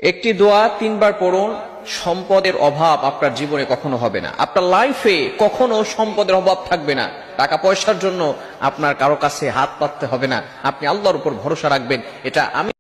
একটি দোয়া 3 বার পড়ুন, সম্পদের অভাব আপনার জীবনে কখনো হবে না। আপনার লাইফে কখনো সম্পদের অভাব থাকবে না। টাকা পয়সার জন্য আপনার কারো কাছে হাত পাততে হবে না। আপনি আল্লাহর উপর ভরসা রাখবেন। এটা আমি